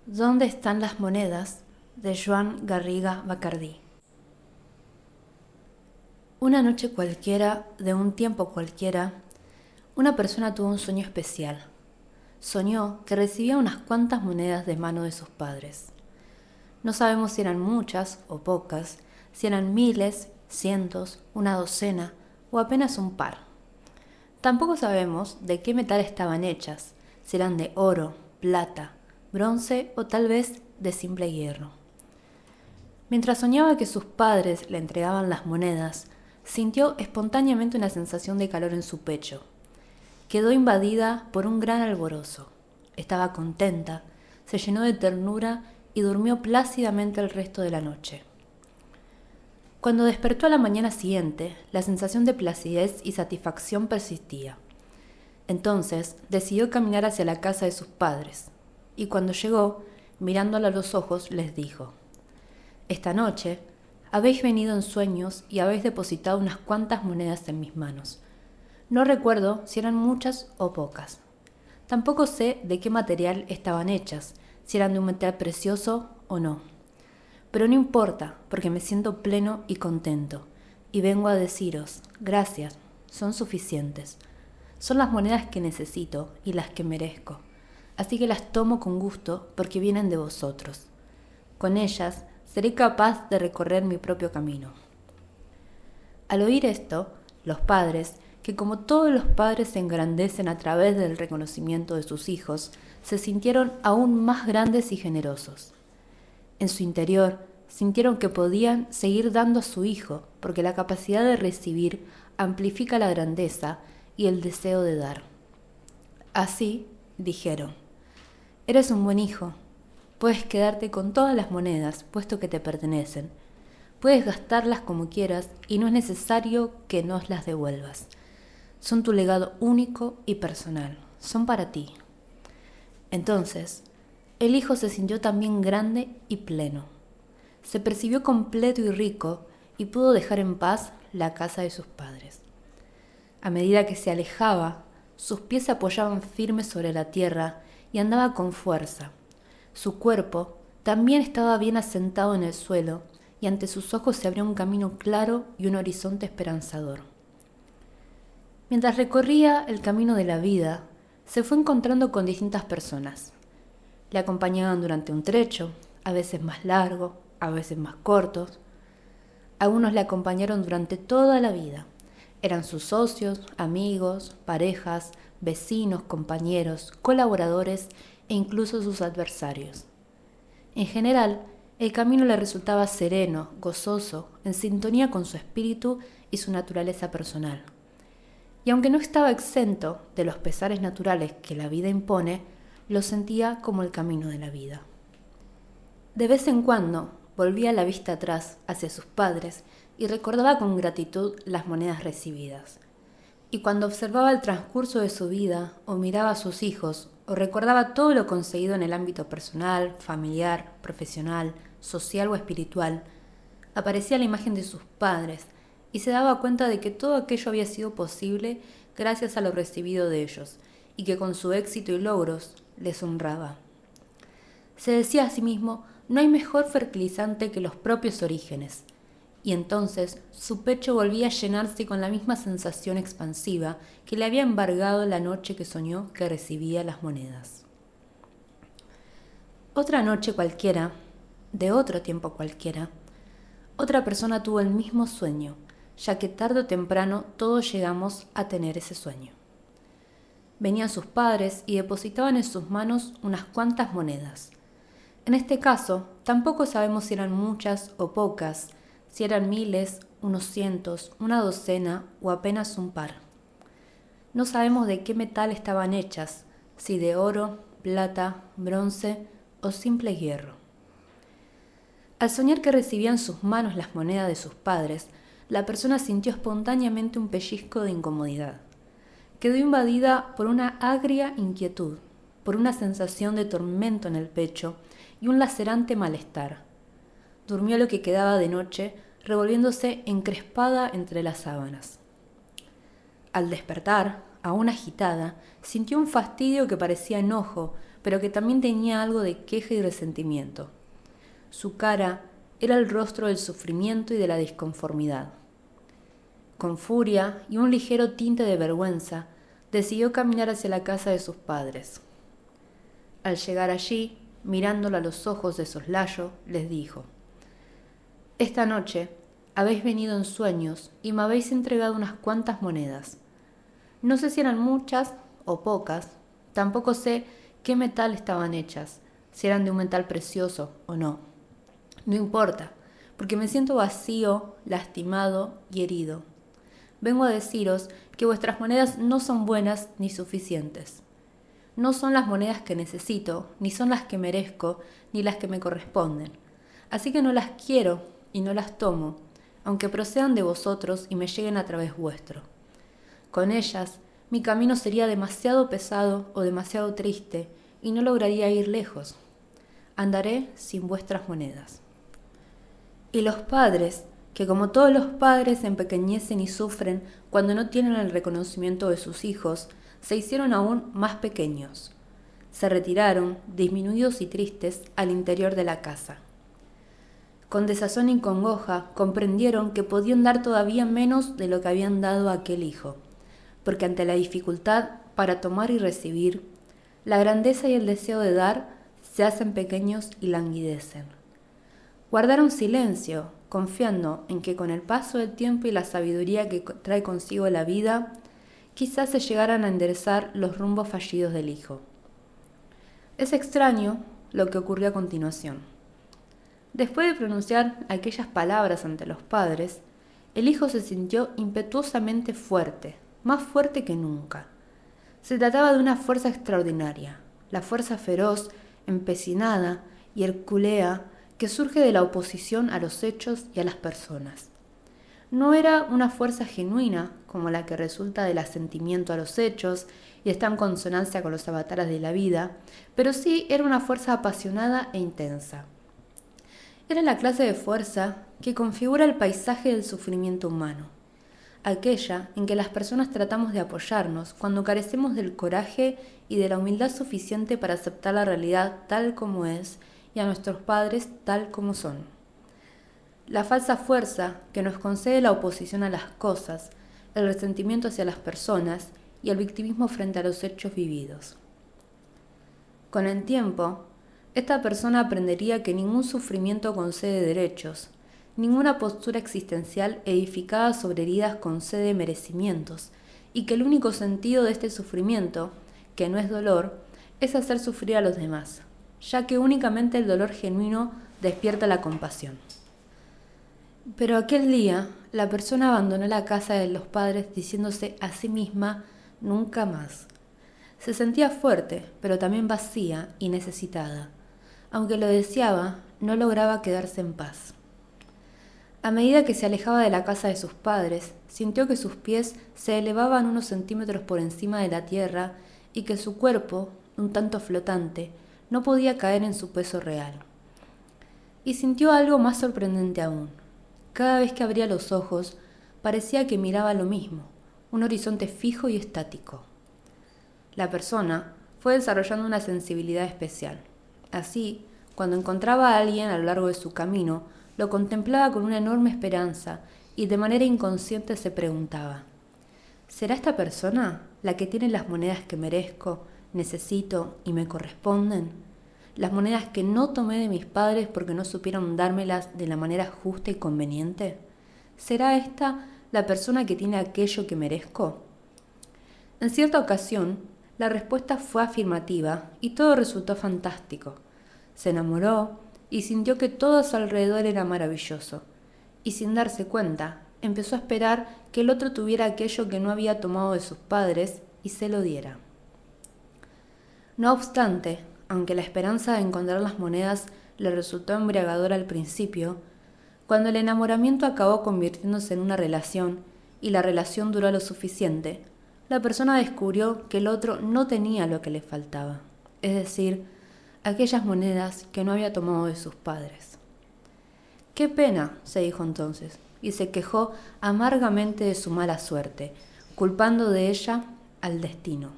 ¿Dónde están las monedas? De Joan Garriga Bacardí. Una noche cualquiera, de un tiempo cualquiera, una persona tuvo un sueño especial. Soñó que recibía unas cuantas monedas de mano de sus padres. No sabemos si eran muchas o pocas, si eran miles, cientos, una docena o apenas un par. Tampoco sabemos de qué metal estaban hechas, si eran de oro, plata, bronce o tal vez de simple hierro. Mientras soñaba que sus padres le entregaban las monedas, sintió espontáneamente una sensación de calor en su pecho. Quedó invadida por un gran alborozo. Estaba contenta, se llenó de ternura y durmió plácidamente el resto de la noche. Cuando despertó a la mañana siguiente, la sensación de placidez y satisfacción persistía. Entonces decidió caminar hacia la casa de sus padres, y cuando llegó, mirándola a los ojos, les dijo: «Esta noche habéis venido en sueños y habéis depositado unas cuantas monedas en mis manos. No recuerdo si eran muchas o pocas. Tampoco sé de qué material estaban hechas, si eran de un metal precioso o no. Pero no importa, porque me siento pleno y contento, y vengo a deciros, gracias, son suficientes. Son las monedas que necesito y las que merezco, así que las tomo con gusto porque vienen de vosotros. Con ellas seré capaz de recorrer mi propio camino». Al oír esto, los padres, que como todos los padres se engrandecen a través del reconocimiento de sus hijos, se sintieron aún más grandes y generosos. En su interior sintieron que podían seguir dando a su hijo, porque la capacidad de recibir amplifica la grandeza y el deseo de dar. Así dijeron: «Eres un buen hijo. Puedes quedarte con todas las monedas, puesto que te pertenecen. Puedes gastarlas como quieras y no es necesario que nos las devuelvas. Son tu legado único y personal. Son para ti». Entonces, el hijo se sintió también grande y pleno. Se percibió completo y rico y pudo dejar en paz la casa de sus padres. A medida que se alejaba, sus pies se apoyaban firmes sobre la tierra y andaba con fuerza. Su cuerpo también estaba bien asentado en el suelo y ante sus ojos se abría un camino claro y un horizonte esperanzador. Mientras recorría el camino de la vida, se fue encontrando con distintas personas. Le acompañaban durante un trecho, a veces más largo, a veces más cortos. Algunos le acompañaron durante toda la vida. Eran sus socios, amigos, parejas, vecinos, compañeros, colaboradores e incluso sus adversarios. En general, el camino le resultaba sereno, gozoso, en sintonía con su espíritu y su naturaleza personal. Y aunque no estaba exento de los pesares naturales que la vida impone, lo sentía como el camino de la vida. De vez en cuando volvía la vista atrás hacia sus padres y recordaba con gratitud las monedas recibidas. Y cuando observaba el transcurso de su vida, o miraba a sus hijos, o recordaba todo lo conseguido en el ámbito personal, familiar, profesional, social o espiritual, aparecía la imagen de sus padres y se daba cuenta de que todo aquello había sido posible gracias a lo recibido de ellos, y que con su éxito y logros les honraba. Se decía a sí mismo: no hay mejor fertilizante que los propios orígenes. Y entonces su pecho volvía a llenarse con la misma sensación expansiva que le había embargado la noche que soñó que recibía las monedas. Otra noche cualquiera, de otro tiempo cualquiera, otra persona tuvo el mismo sueño, ya que tarde o temprano todos llegamos a tener ese sueño. Venían sus padres y depositaban en sus manos unas cuantas monedas. En este caso, tampoco sabemos si eran muchas o pocas, si eran miles, unos cientos, una docena o apenas un par. No sabemos de qué metal estaban hechas, si de oro, plata, bronce o simple hierro. Al soñar que recibía en sus manos las monedas de sus padres, la persona sintió espontáneamente un pellizco de incomodidad. Quedó invadida por una agria inquietud, por una sensación de tormento en el pecho y un lacerante malestar. Durmió lo que quedaba de noche, revolviéndose encrespada entre las sábanas. Al despertar, aún agitada, sintió un fastidio que parecía enojo, pero que también tenía algo de queja y resentimiento. Su cara era el rostro del sufrimiento y de la disconformidad. Con furia y un ligero tinte de vergüenza, decidió caminar hacia la casa de sus padres. Al llegar allí, mirándolo a los ojos de soslayo, les dijo: «Esta noche habéis venido en sueños y me habéis entregado unas cuantas monedas. No sé si eran muchas o pocas, tampoco sé qué metal estaban hechas, si eran de un metal precioso o no. No importa, porque me siento vacío, lastimado y herido. Vengo a deciros que vuestras monedas no son buenas ni suficientes. No son las monedas que necesito, ni son las que merezco, ni las que me corresponden. Así que no las quiero y no las tomo, aunque procedan de vosotros y me lleguen a través vuestro. Con ellas, mi camino sería demasiado pesado o demasiado triste y no lograría ir lejos. Andaré sin vuestras monedas». Y los padres, que como todos los padres se empequeñecen y sufren cuando no tienen el reconocimiento de sus hijos, se hicieron aún más pequeños. Se retiraron, disminuidos y tristes, al interior de la casa. Con desazón y congoja comprendieron que podían dar todavía menos de lo que habían dado a aquel hijo, porque ante la dificultad para tomar y recibir, la grandeza y el deseo de dar se hacen pequeños y languidecen. Guardaron silencio, confiando en que con el paso del tiempo y la sabiduría que trae consigo la vida, quizás se llegaran a enderezar los rumbos fallidos del hijo. Es extraño lo que ocurrió a continuación. Después de pronunciar aquellas palabras ante los padres, el hijo se sintió impetuosamente fuerte, más fuerte que nunca. Se trataba de una fuerza extraordinaria, la fuerza feroz, empecinada y hercúlea que surge de la oposición a los hechos y a las personas. No era una fuerza genuina como la que resulta del asentimiento a los hechos y está en consonancia con los avatares de la vida, pero sí era una fuerza apasionada e intensa. Era la clase de fuerza que configura el paisaje del sufrimiento humano, aquella en que las personas tratamos de apoyarnos cuando carecemos del coraje y de la humildad suficiente para aceptar la realidad tal como es y a nuestros padres tal como son. La falsa fuerza que nos concede la oposición a las cosas, el resentimiento hacia las personas y el victimismo frente a los hechos vividos. Con el tiempo, esta persona aprendería que ningún sufrimiento concede derechos, ninguna postura existencial edificada sobre heridas concede merecimientos, y que el único sentido de este sufrimiento, que no es dolor, es hacer sufrir a los demás, ya que únicamente el dolor genuino despierta la compasión. Pero aquel día, la persona abandonó la casa de los padres diciéndose a sí misma nunca más. Se sentía fuerte, pero también vacía y necesitada. Aunque lo deseaba, no lograba quedarse en paz. A medida que se alejaba de la casa de sus padres, sintió que sus pies se elevaban unos centímetros por encima de la tierra y que su cuerpo, un tanto flotante, no podía caer en su peso real. Y sintió algo más sorprendente aún. Cada vez que abría los ojos, parecía que miraba lo mismo, un horizonte fijo y estático. La persona fue desarrollando una sensibilidad especial. Así, cuando encontraba a alguien a lo largo de su camino, lo contemplaba con una enorme esperanza y de manera inconsciente se preguntaba: ¿será esta persona la que tiene las monedas que merezco, necesito y me corresponden? Las monedas que no tomé de mis padres porque no supieron dármelas de la manera justa y conveniente. ¿Será esta la persona que tiene aquello que merezco? En cierta ocasión, la respuesta fue afirmativa y todo resultó fantástico. Se enamoró y sintió que todo a su alrededor era maravilloso. Y sin darse cuenta, empezó a esperar que el otro tuviera aquello que no había tomado de sus padres y se lo diera. No obstante, aunque la esperanza de encontrar las monedas le resultó embriagadora al principio, cuando el enamoramiento acabó convirtiéndose en una relación y la relación duró lo suficiente, la persona descubrió que el otro no tenía lo que le faltaba, es decir, aquellas monedas que no había tomado de sus padres. «¡Qué pena!», se dijo entonces, y se quejó amargamente de su mala suerte, culpando de ella al destino.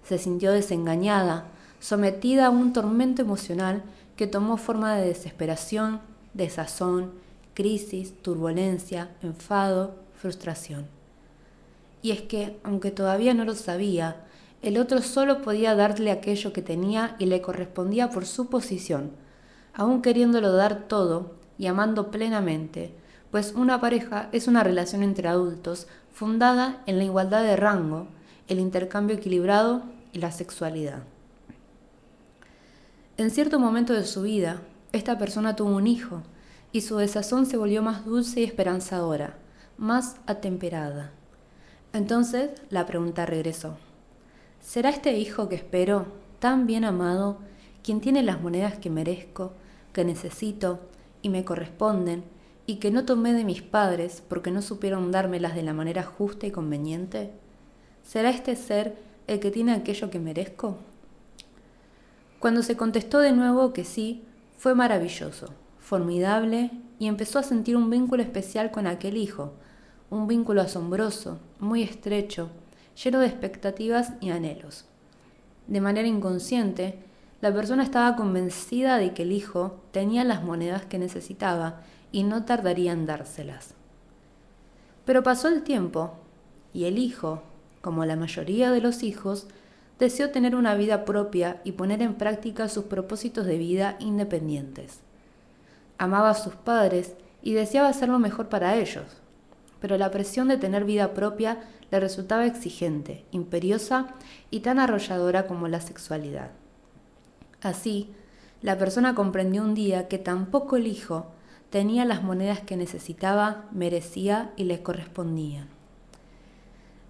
Se sintió desengañada, sometida a un tormento emocional que tomó forma de desesperación, desazón, crisis, turbulencia, enfado, frustración. Y es que, aunque todavía no lo sabía, el otro solo podía darle aquello que tenía y le correspondía por su posición, aún queriéndolo dar todo y amando plenamente, pues una pareja es una relación entre adultos fundada en la igualdad de rango, el intercambio equilibrado y la sexualidad. En cierto momento de su vida, esta persona tuvo un hijo y su desazón se volvió más dulce y esperanzadora, más atemperada. Entonces la pregunta regresó: ¿será este hijo que espero, tan bien amado, quien tiene las monedas que merezco, que necesito y me corresponden, y que no tomé de mis padres porque no supieron dármelas de la manera justa y conveniente? ¿Será este ser el que tiene aquello que merezco? Cuando se contestó de nuevo que sí, fue maravilloso, formidable, y empezó a sentir un vínculo especial con aquel hijo, un vínculo asombroso, muy estrecho, lleno de expectativas y anhelos. De manera inconsciente, la persona estaba convencida de que el hijo tenía las monedas que necesitaba y no tardaría en dárselas. Pero pasó el tiempo, y el hijo, como la mayoría de los hijos, deseó tener una vida propia y poner en práctica sus propósitos de vida independientes. Amaba a sus padres y deseaba hacer lo mejor para ellos, pero la presión de tener vida propia le resultaba exigente, imperiosa y tan arrolladora como la sexualidad. Así, la persona comprendió un día que tampoco el hijo tenía las monedas que necesitaba, merecía y le correspondían.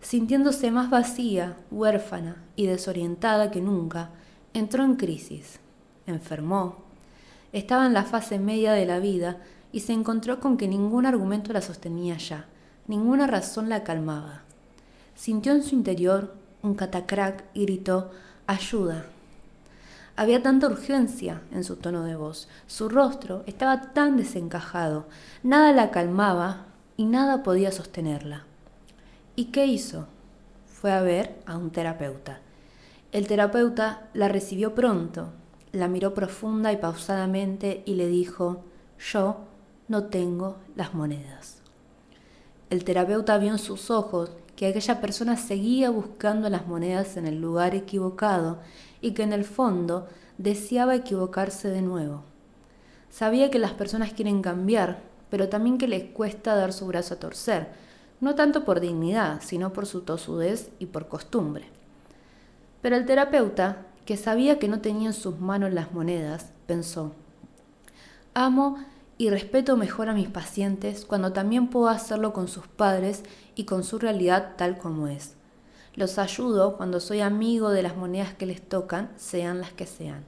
Sintiéndose más vacía, huérfana y desorientada que nunca, entró en crisis, enfermó, estaba en la fase media de la vida y se encontró con que ningún argumento la sostenía ya, ninguna razón la calmaba. Sintió en su interior un catacrac y gritó: ¡ayuda! Había tanta urgencia en su tono de voz, su rostro estaba tan desencajado, nada la calmaba y nada podía sostenerla. ¿Y qué hizo? Fue a ver a un terapeuta. El terapeuta la recibió pronto, la miró profunda y pausadamente y le dijo: yo no tengo las monedas. El terapeuta vio en sus ojos que aquella persona seguía buscando las monedas en el lugar equivocado y que en el fondo deseaba equivocarse de nuevo. Sabía que las personas quieren cambiar, pero también que les cuesta dar su brazo a torcer, no tanto por dignidad, sino por su tosudez y por costumbre. Pero el terapeuta, que sabía que no tenía en sus manos las monedas, pensó: amo y respeto mejor a mis pacientes cuando también puedo hacerlo con sus padres y con su realidad tal como es. Los ayudo cuando soy amigo de las monedas que les tocan, sean las que sean.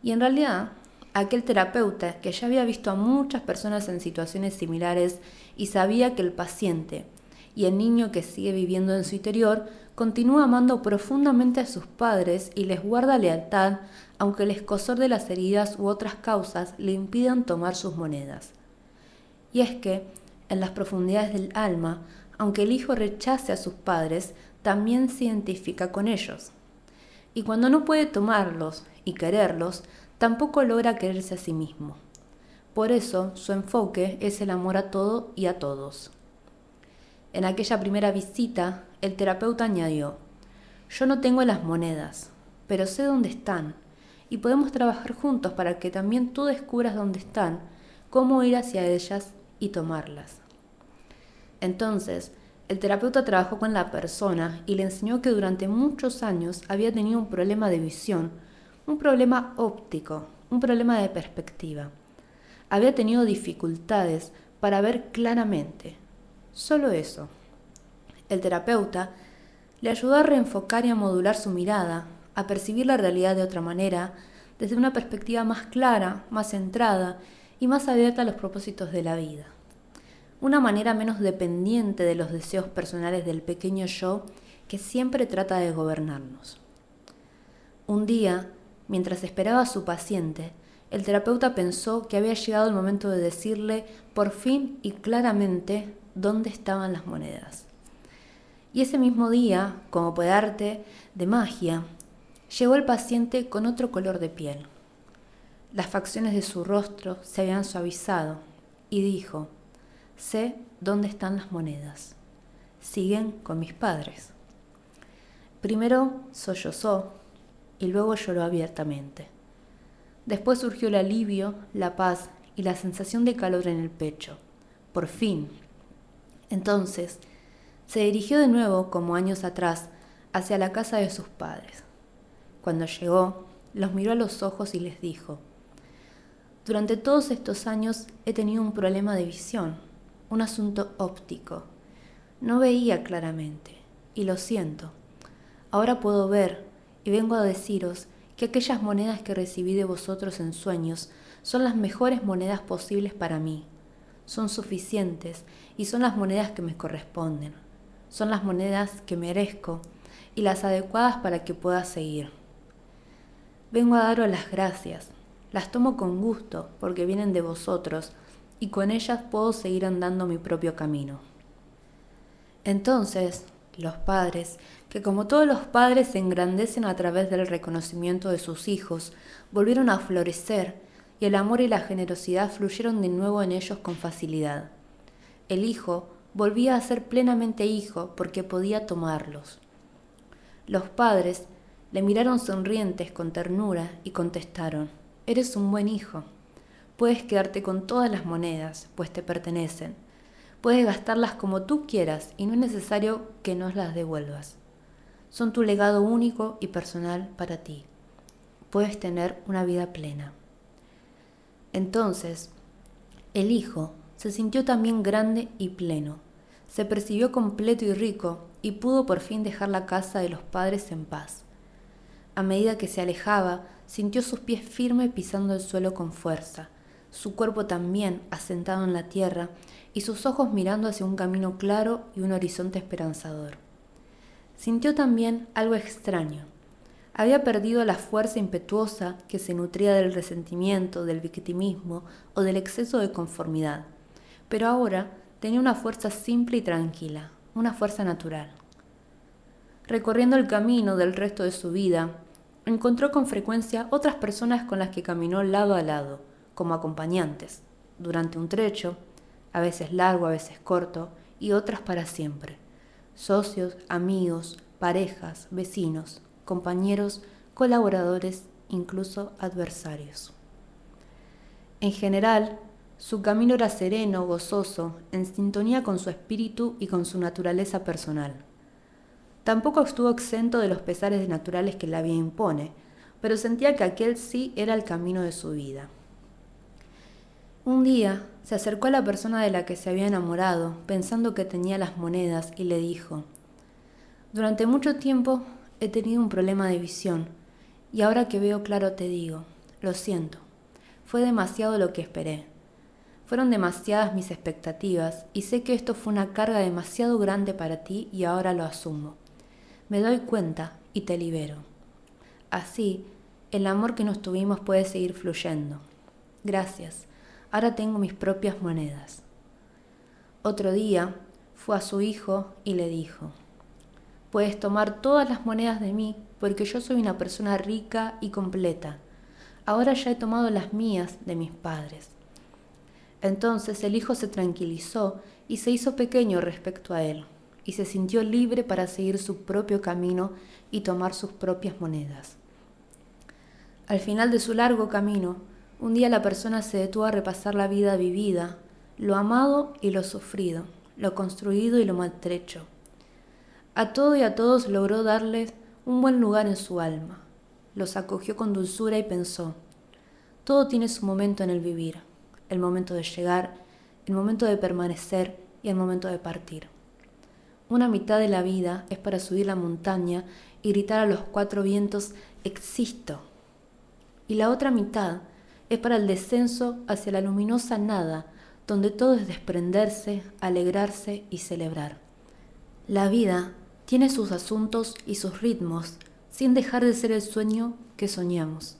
Y en realidad, aquel terapeuta, que ya había visto a muchas personas en situaciones similares y sabía que el paciente y el niño que sigue viviendo en su interior continúa amando profundamente a sus padres y les guarda lealtad, aunque el escozor de las heridas u otras causas le impidan tomar sus monedas. Y es que, en las profundidades del alma, aunque el hijo rechace a sus padres, también se identifica con ellos. Y cuando no puede tomarlos y quererlos, tampoco logra quererse a sí mismo. Por eso, su enfoque es el amor a todo y a todos. En aquella primera visita, el terapeuta añadió: yo no tengo las monedas, pero sé dónde están, y podemos trabajar juntos para que también tú descubras dónde están, cómo ir hacia ellas y tomarlas. Entonces, el terapeuta trabajó con la persona y le enseñó que durante muchos años había tenido un problema de visión, un problema óptico, un problema de perspectiva. Había tenido dificultades para ver claramente. Solo eso. El terapeuta le ayudó a reenfocar y a modular su mirada, a percibir la realidad de otra manera, desde una perspectiva más clara, más centrada y más abierta a los propósitos de la vida. Una manera menos dependiente de los deseos personales del pequeño yo que siempre trata de gobernarnos. Un día, mientras esperaba a su paciente, el terapeuta pensó que había llegado el momento de decirle por fin y claramente dónde estaban las monedas. Y ese mismo día, como por arte de magia, llegó el paciente con otro color de piel. Las facciones de su rostro se habían suavizado y dijo: sé dónde están las monedas. Siguen con mis padres. Primero sollozó y luego lloró abiertamente. Después surgió el alivio, la paz y la sensación de calor en el pecho. Por fin. Entonces, se dirigió de nuevo, como años atrás, hacia la casa de sus padres. Cuando llegó, los miró a los ojos y les dijo: durante todos estos años he tenido un problema de visión, un asunto óptico. No veía claramente, y lo siento. Ahora puedo ver, y vengo a deciros que aquellas monedas que recibí de vosotros en sueños son las mejores monedas posibles para mí. Son suficientes y son las monedas que me corresponden. Son las monedas que merezco y las adecuadas para que pueda seguir. Vengo a daros las gracias. Las tomo con gusto porque vienen de vosotros y con ellas puedo seguir andando mi propio camino. Entonces, los padres, que como todos los padres se engrandecen a través del reconocimiento de sus hijos, volvieron a florecer y el amor y la generosidad fluyeron de nuevo en ellos con facilidad. El hijo volvía a ser plenamente hijo porque podía tomarlos. Los padres le miraron sonrientes con ternura y contestaron: eres un buen hijo. Puedes quedarte con todas las monedas, pues te pertenecen. Puedes gastarlas como tú quieras y no es necesario que nos las devuelvas. Son tu legado único y personal para ti. Puedes tener una vida plena. Entonces, el hijo se sintió también grande y pleno. Se percibió completo y rico y pudo por fin dejar la casa de los padres en paz. A medida que se alejaba, sintió sus pies firmes pisando el suelo con fuerza, su cuerpo también asentado en la tierra y sus ojos mirando hacia un camino claro y un horizonte esperanzador. Sintió también algo extraño. Había perdido la fuerza impetuosa que se nutría del resentimiento, del victimismo o del exceso de conformidad, pero ahora tenía una fuerza simple y tranquila, una fuerza natural. Recorriendo el camino del resto de su vida, encontró con frecuencia otras personas con las que caminó lado a lado, como acompañantes, durante un trecho, a veces largo, a veces corto, y otras para siempre. Socios, amigos, parejas, vecinos, compañeros, colaboradores, incluso adversarios. En general, su camino era sereno, gozoso, en sintonía con su espíritu y con su naturaleza personal. Tampoco estuvo exento de los pesares naturales que la vida impone, pero sentía que aquel sí era el camino de su vida. Un día se acercó a la persona de la que se había enamorado, pensando que tenía las monedas, y le dijo: durante mucho tiempo he tenido un problema de visión, y ahora que veo claro te digo, lo siento, fue demasiado lo que esperé. Fueron demasiadas mis expectativas, y sé que esto fue una carga demasiado grande para ti y ahora lo asumo. Me doy cuenta y te libero. Así, el amor que nos tuvimos puede seguir fluyendo. Gracias. Ahora tengo mis propias monedas. Otro día fue a su hijo y le dijo: puedes tomar todas las monedas de mí porque yo soy una persona rica y completa. Ahora ya he tomado las mías de mis padres. Entonces el hijo se tranquilizó y se hizo pequeño respecto a él, y se sintió libre para seguir su propio camino y tomar sus propias monedas. Al final de su largo camino, un día la persona se detuvo a repasar la vida vivida, lo amado y lo sufrido, lo construido y lo maltrecho. A todo y a todos logró darles un buen lugar en su alma. Los acogió con dulzura y pensó: todo tiene su momento en el vivir, el momento de llegar, el momento de permanecer y el momento de partir. Una mitad de la vida es para subir la montaña y gritar a los cuatro vientos: existo. Y la otra mitad es para el descenso hacia la luminosa nada, donde todo es desprenderse, alegrarse y celebrar. La vida tiene sus asuntos y sus ritmos, sin dejar de ser el sueño que soñamos.